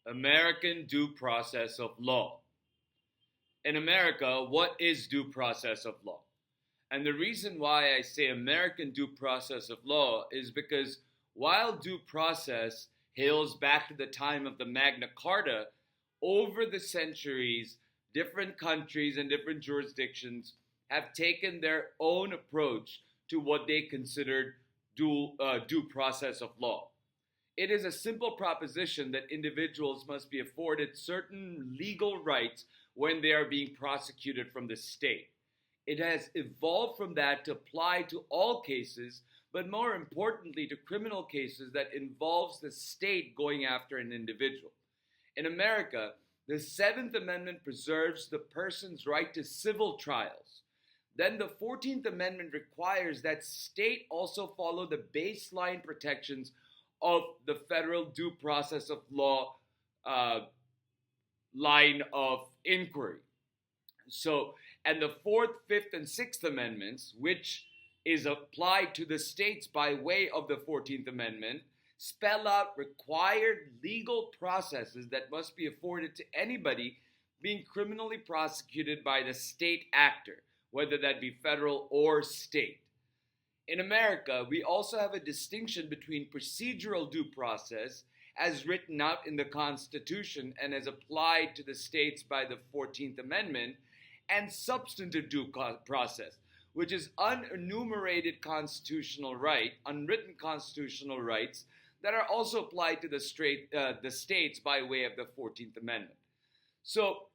American due process of law. In America, what is due process of law? And the reason why I say American due process of law is because while due process hails back to the time of the Magna Carta, over the centuries, different countries and different jurisdictions have taken their own approach to what they considered due process of law. It is a simple proposition that individuals must be afforded certain legal rights when they are being prosecuted from the state. It has evolved from that to apply to all cases, but more importantly to criminal cases that involves the state going after an individual. In America, the Seventh Amendment preserves the person's right to civil trials. Then the 14th Amendment requires that state also follow the baseline protections of the federal due process of law line of inquiry. And the Fourth, Fifth, and Sixth Amendments, which is applied to the states by way of the 14th Amendment, spell out required legal processes that must be afforded to anybody being criminally prosecuted by the state actor, whether that be federal or state. In America, we also have a distinction between procedural due process, as written out in the Constitution and as applied to the states by the 14th Amendment, and substantive due process, which is unenumerated constitutional right, unwritten constitutional rights that are also applied to the states by way of the 14th Amendment. So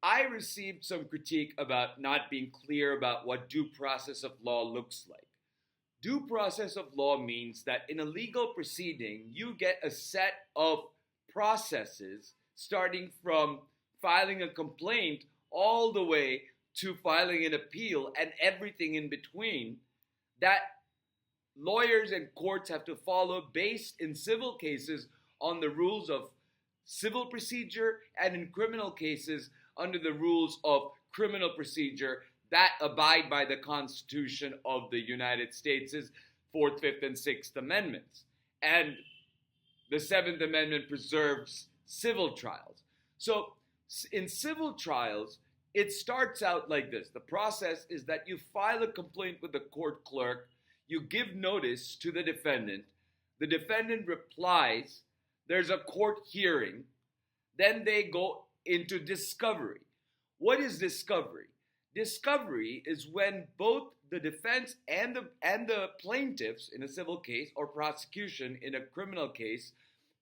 I received some critique about not being clear about what due process of law looks like. Due process of law means that in a legal proceeding, you get a set of processes starting from filing a complaint all the way to filing an appeal and everything in between that lawyers and courts have to follow based in civil cases on the rules of civil procedure and in criminal cases under the rules of criminal procedure that abide by the Constitution of the United States' Fourth, Fifth, and Sixth Amendments. And the Seventh Amendment preserves civil trials. So in civil trials, it starts out like this. The process is that you file a complaint with the court clerk, you give notice to the defendant replies, there's a court hearing, then they go into discovery. What is discovery? Discovery is when both the defense and the plaintiffs in a civil case or prosecution in a criminal case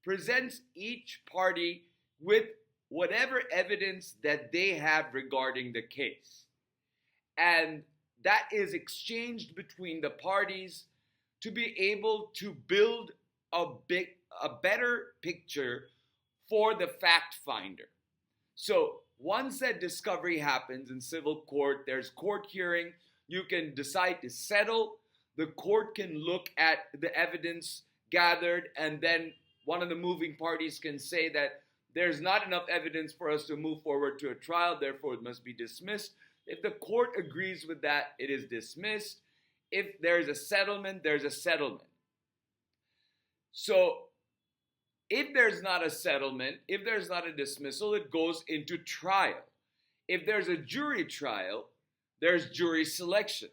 presents each party with whatever evidence that they have regarding the case. And that is exchanged between the parties to be able to build a better picture for the fact finder. So once that discovery happens in civil court, there's court hearing, you can decide to settle, the court can look at the evidence gathered, and then one of the moving parties can say that there's not enough evidence for us to move forward to a trial, therefore it must be dismissed. If the court agrees with that, it is dismissed. If there's a settlement, there's a settlement. So if there's not a settlement, if there's not a dismissal, it goes into trial. If there's a jury trial, there's jury selection.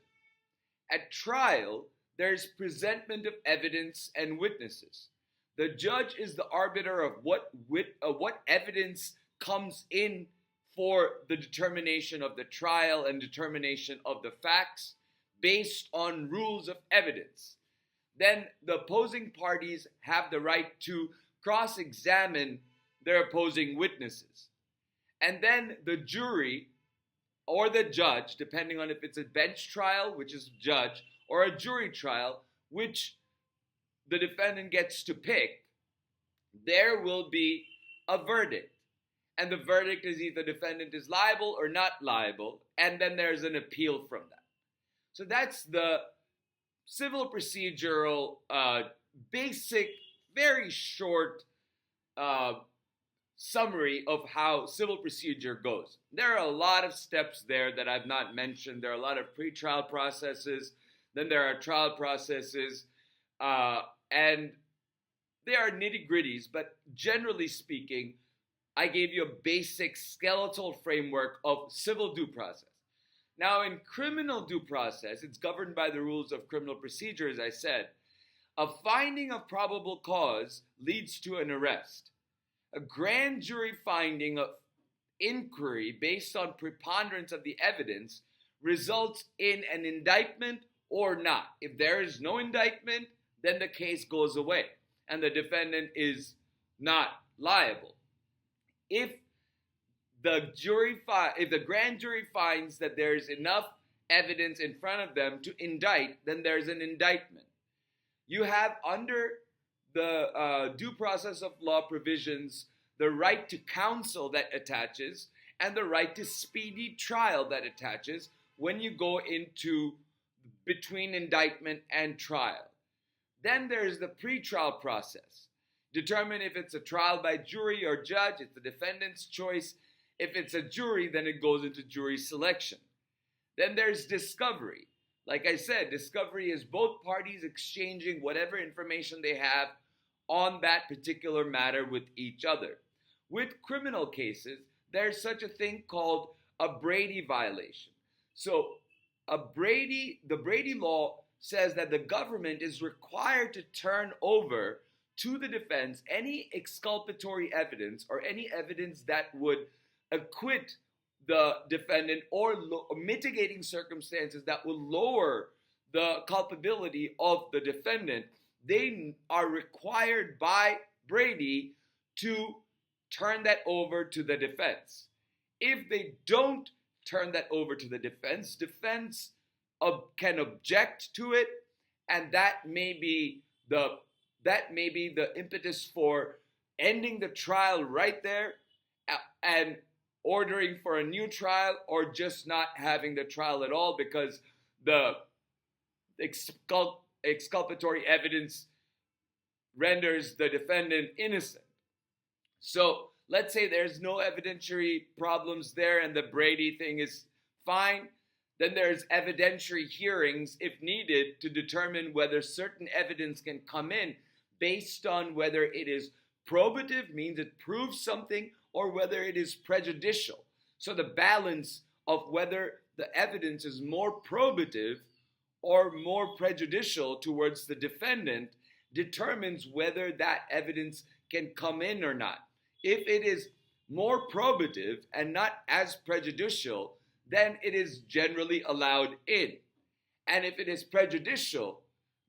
At trial, there's presentment of evidence and witnesses. The judge is the arbiter of what evidence comes in for the determination of the trial and determination of the facts based on rules of evidence. Then the opposing parties have the right to cross-examine their opposing witnesses. And then the jury or the judge, depending on if it's a bench trial, which is judge, or a jury trial, which the defendant gets to pick, there will be a verdict. And the verdict is either the defendant is liable or not liable, and then there's an appeal from that. So that's the civil procedural, basic, very short summary of how civil procedure goes. There are a lot of steps there that I've not mentioned. There are a lot of pre-trial processes. Then there are trial processes. And They are nitty-gritties, but generally speaking, I gave you a basic skeletal framework of civil due process. Now, in criminal due process, it's governed by the rules of criminal procedure, as I said. A finding of probable cause leads to an arrest. A grand jury finding of inquiry based on preponderance of the evidence results in an indictment or not. If there is no indictment, then the case goes away and the defendant is not liable. If the grand jury finds that there's enough evidence in front of them to indict, then there's an indictment. You have, under the due process of law provisions, the right to counsel that attaches and the right to speedy trial that attaches when you go into between indictment and trial. Then there's the pretrial process. Determine if it's a trial by jury or judge. It's the defendant's choice. If it's a jury, then it goes into jury selection. Then there's discovery. Like I said, discovery is both parties exchanging whatever information they have on that particular matter with each other. With criminal cases, there's such a thing called a Brady violation. So the Brady law says that the government is required to turn over to the defense any exculpatory evidence or any evidence that would acquit the defendant or mitigating circumstances that will lower the culpability of the defendant. They are required by Brady to turn that over to the defense. If they don't turn that over to the defense can object to it, and that may be the impetus for ending the trial right there and ordering for a new trial, or just not having the trial at all because the exculpatory evidence renders the defendant innocent. So let's say there's no evidentiary problems there and the Brady thing is fine. Then there's evidentiary hearings if needed to determine whether certain evidence can come in based on whether it is probative, means it proves something, or whether it is prejudicial. So the balance of whether the evidence is more probative or more prejudicial towards the defendant determines whether that evidence can come in or not. If it is more probative and not as prejudicial, then it is generally allowed in. And if it is prejudicial,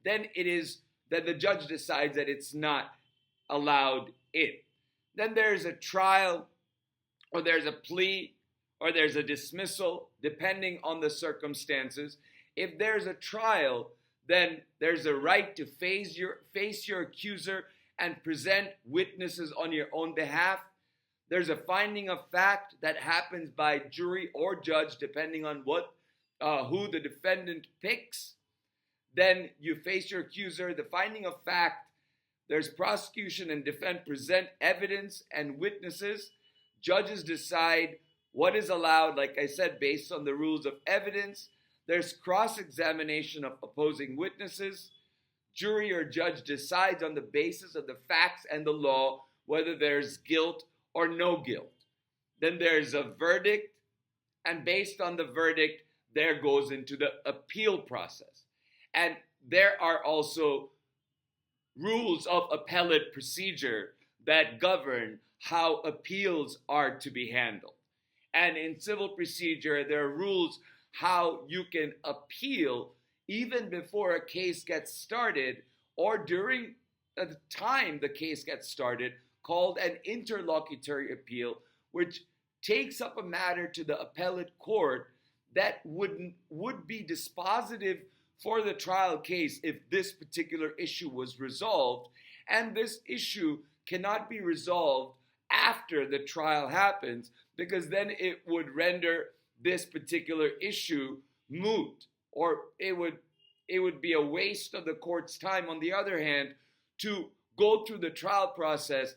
then the judge decides that it's not allowed in. Then there's a trial, or there's a plea, or there's a dismissal, depending on the circumstances. If there's a trial, then there's a right to face your accuser and present witnesses on your own behalf. There's a finding of fact that happens by jury or judge, depending on who the defendant picks. Then you face your accuser. The finding of fact, there's prosecution and defense present evidence and witnesses. Judges decide what is allowed, like I said, based on the rules of evidence. There's cross-examination of opposing witnesses. Jury or judge decides on the basis of the facts and the law whether there's guilt or no guilt. Then there's a verdict, and based on the verdict, there goes into the appeal process. And there are also rules of appellate procedure that govern how appeals are to be handled. And in civil procedure, there are rules how you can appeal even before a case gets started or during the time the case gets started, called an interlocutory appeal, which takes up a matter to the appellate court that would be dispositive for the trial case if this particular issue was resolved. And this issue cannot be resolved after the trial happens, because then it would render this particular issue moot, or it would be a waste of the court's time, on the other hand, to go through the trial process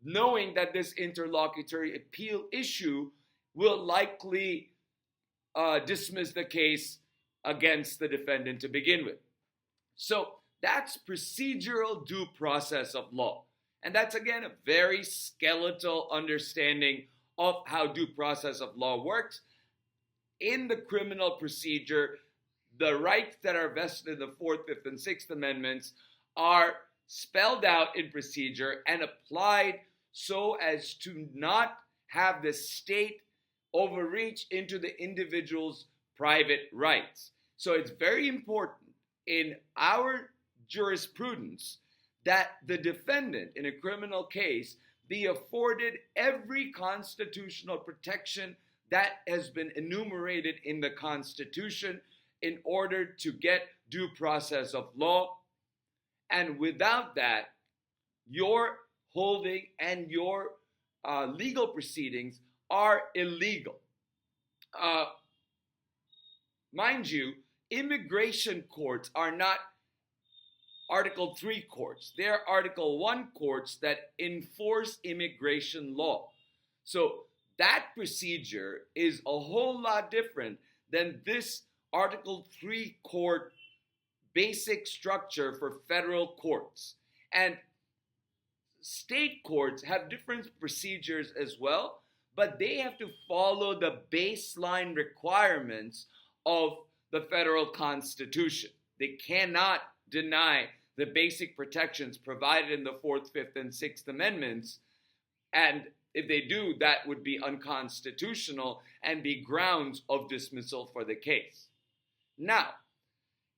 knowing that this interlocutory appeal issue will likely dismiss the case against the defendant to begin with. So That's procedural due process of law. And that's again a very skeletal understanding of how due process of law works. In the criminal procedure, the rights that are vested in the Fourth, Fifth, and Sixth Amendments are spelled out in procedure and applied so as to not have the state overreach into the individual's private rights. So it's very important in our jurisprudence that the defendant in a criminal case be afforded every constitutional protection that has been enumerated in the Constitution in order to get due process of law. And without that, your holding and your legal proceedings are illegal. Mind you, immigration courts are not Article 3 courts. They're Article 1 courts that enforce immigration law. So that procedure is a whole lot different than this Article 3 court basic structure for federal courts. And state courts have different procedures as well, but they have to follow the baseline requirements of the federal Constitution. They cannot deny the basic protections provided in the Fourth, Fifth, and Sixth Amendments. And if they do, that would be unconstitutional and be grounds of dismissal for the case. Now,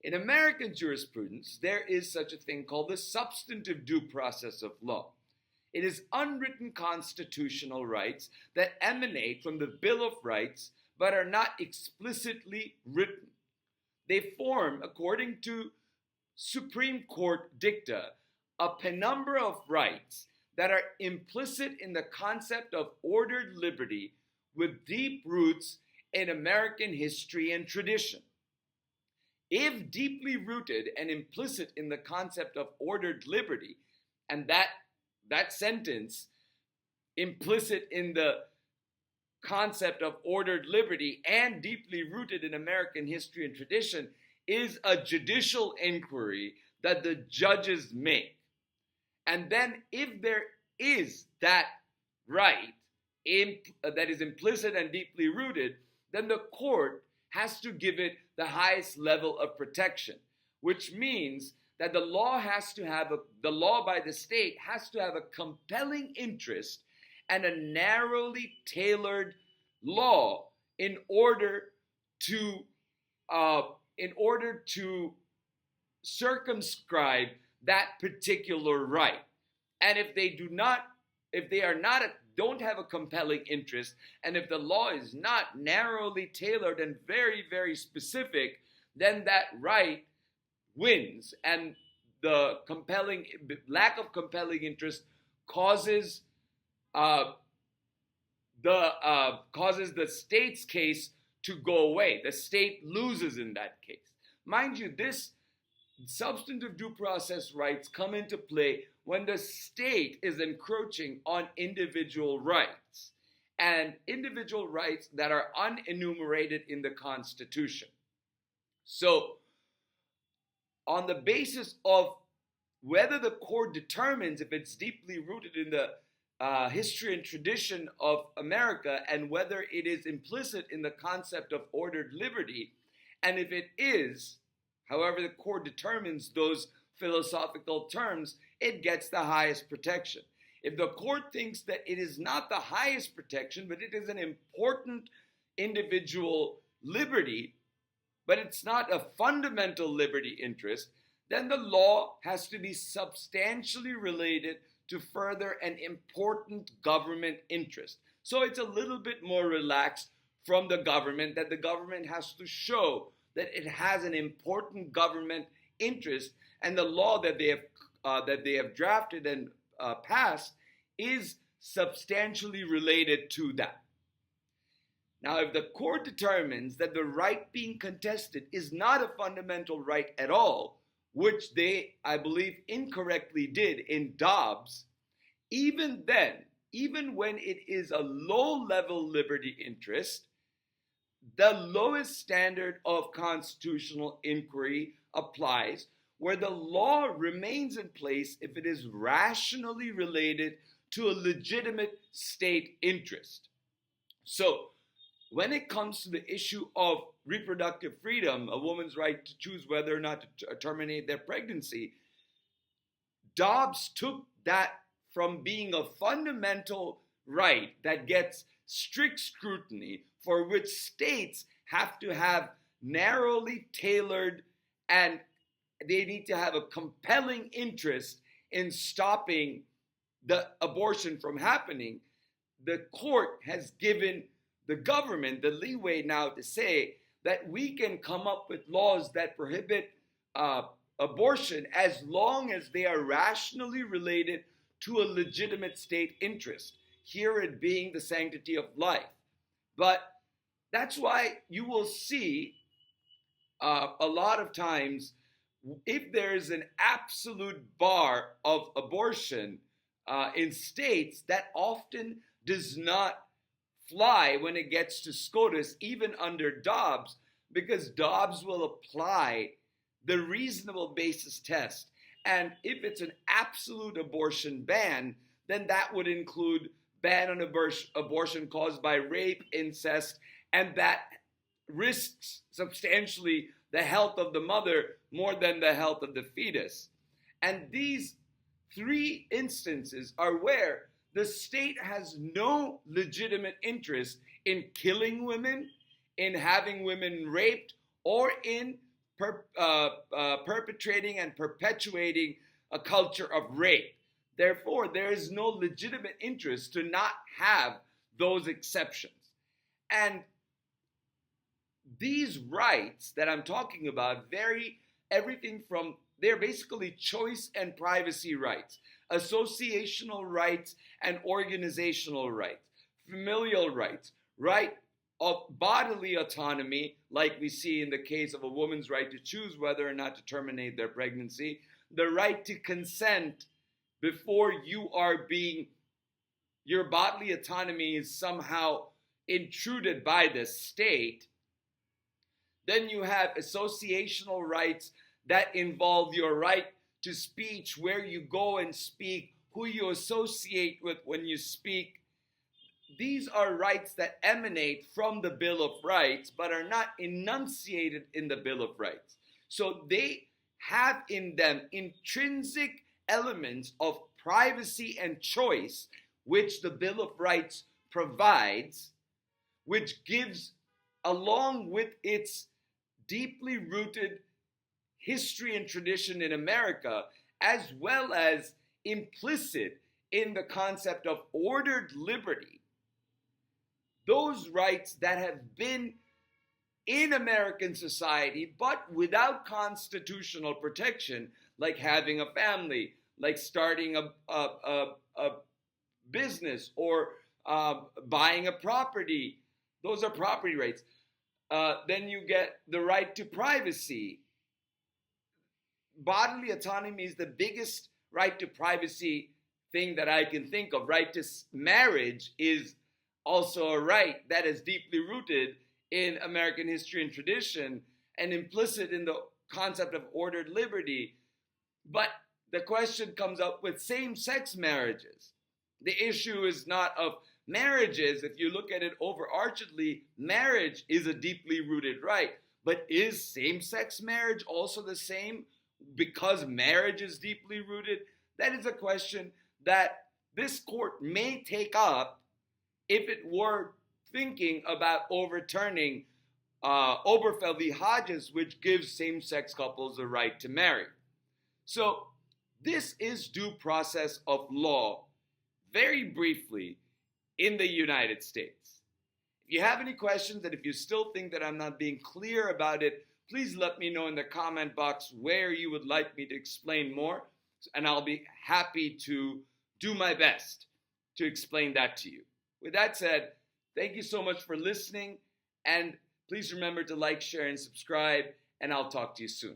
in American jurisprudence, there is such a thing called the substantive due process of law. It is unwritten constitutional rights that emanate from the Bill of Rights but are not explicitly written. They form, according to Supreme Court dicta, a penumbra of rights that are implicit in the concept of ordered liberty with deep roots in American history and tradition. If deeply rooted and implicit in the concept of ordered liberty, and that sentence, implicit in the concept of ordered liberty and deeply rooted in American history and tradition, is a judicial inquiry that the judges make. And then if there is that right that is implicit and deeply rooted, then the court has to give it the highest level of protection, which means that the law by the state has to have a compelling interest and a narrowly tailored law in order to circumscribe that particular right. And if they don't have a compelling interest, and if the law is not narrowly tailored and very, very specific, then that right wins, and the lack of compelling interest causes the state's case to go away. The state loses in that case. Mind you, this substantive due process rights come into play when the state is encroaching on individual rights, and individual rights that are unenumerated in the Constitution. So, on the basis of whether the court determines if it's deeply rooted in the history and tradition of America, and whether it is implicit in the concept of ordered liberty, and if it is, however the court determines those philosophical terms, it gets the highest protection. If the court thinks that it is not the highest protection, but it is an important individual liberty, but it's not a fundamental liberty interest, then the law has to be substantially related to further an important government interest. So it's a little bit more relaxed from the government, that the government has to show that it has an important government interest, and the law that they have drafted and passed is substantially related to that. Now, if the court determines that the right being contested is not a fundamental right at all, which they, I believe, incorrectly did in Dobbs, even then, even when it is a low-level liberty interest, the lowest standard of constitutional inquiry applies, where the law remains in place if it is rationally related to a legitimate state interest. So, when it comes to the issue of reproductive freedom, a woman's right to choose whether or not to terminate their pregnancy, Dobbs took that from being a fundamental right that gets strict scrutiny, for which states have to have narrowly tailored, and they need to have a compelling interest in stopping the abortion from happening. The court has given the government the leeway now to say that we can come up with laws that prohibit abortion as long as they are rationally related to a legitimate state interest, here it being the sanctity of life. But that's why you will see a lot of times, if there is an absolute bar of abortion in states, that often does not fly when it gets to SCOTUS, even under Dobbs, because Dobbs will apply the reasonable basis test. And if it's an absolute abortion ban, then that would include ban on abortion caused by rape, incest, and that risks substantially the health of the mother more than the health of the fetus. And these three instances are where the state has no legitimate interest in killing women, in having women raped, or in perpetrating and perpetuating a culture of rape. Therefore, there is no legitimate interest to not have those exceptions. And these rights that I'm talking about vary everything from, they're basically choice and privacy rights, associational rights and organizational rights, familial rights, right of bodily autonomy, like we see in the case of a woman's right to choose whether or not to terminate their pregnancy, the right to consent before your bodily autonomy is somehow intruded by the state. Then you have associational rights that involve your right to speech, where you go and speak, who you associate with when you speak. These are rights that emanate from the Bill of Rights, but are not enunciated in the Bill of Rights. So they have in them intrinsic elements of privacy and choice, which the Bill of Rights provides, which gives, along with its deeply rooted history and tradition in America, as well as implicit in the concept of ordered liberty, those rights that have been in American society but without constitutional protection, like having a family, like starting a business, or buying a property. Those are property rights. Then you get the right to privacy. Bodily autonomy is the biggest right to privacy thing that I can think of. Right to marriage is also a right that is deeply rooted in American history and tradition and implicit in the concept of ordered liberty. But the question comes up with same-sex marriages. The issue is not of marriages. If you look at it overarchingly, marriage is a deeply rooted right. But is same-sex marriage also the same because marriage is deeply rooted? That is a question that this court may take up if it were thinking about overturning Oberfeld v. Hodges, which gives same-sex couples the right to marry. So this is due process of law, very briefly, in the United States. If you have any questions, and if you still think that I'm not being clear about it, please let me know in the comment box where you would like me to explain more, and I'll be happy to do my best to explain that to you. With that said, thank you so much for listening, and please remember to like, share, and subscribe, and I'll talk to you soon.